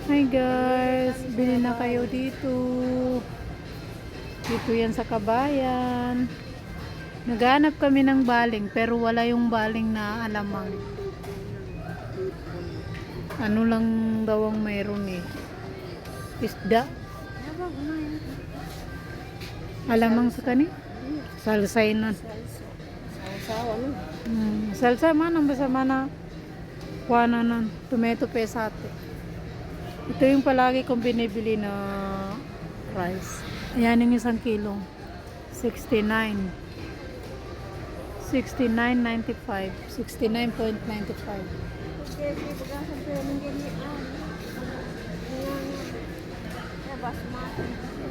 Hi guys, bili na kayo dito. Dito yan sa Kabayan. Naghanap kami ng baling pero wala yung baling na alamang. Ano lang daw ang mayroon eh. Isda. Alamang sa kani? Salsay nun. Sawa, ano? Salsa man ang basa mana. Kuana nun. Tomato pesate. Ito yung palagi kong binibili na rice. Ayan yung isang kilo. 69. 69.95. 69.95. Kasi baga sa pera ng ganyan. Basmati kasi.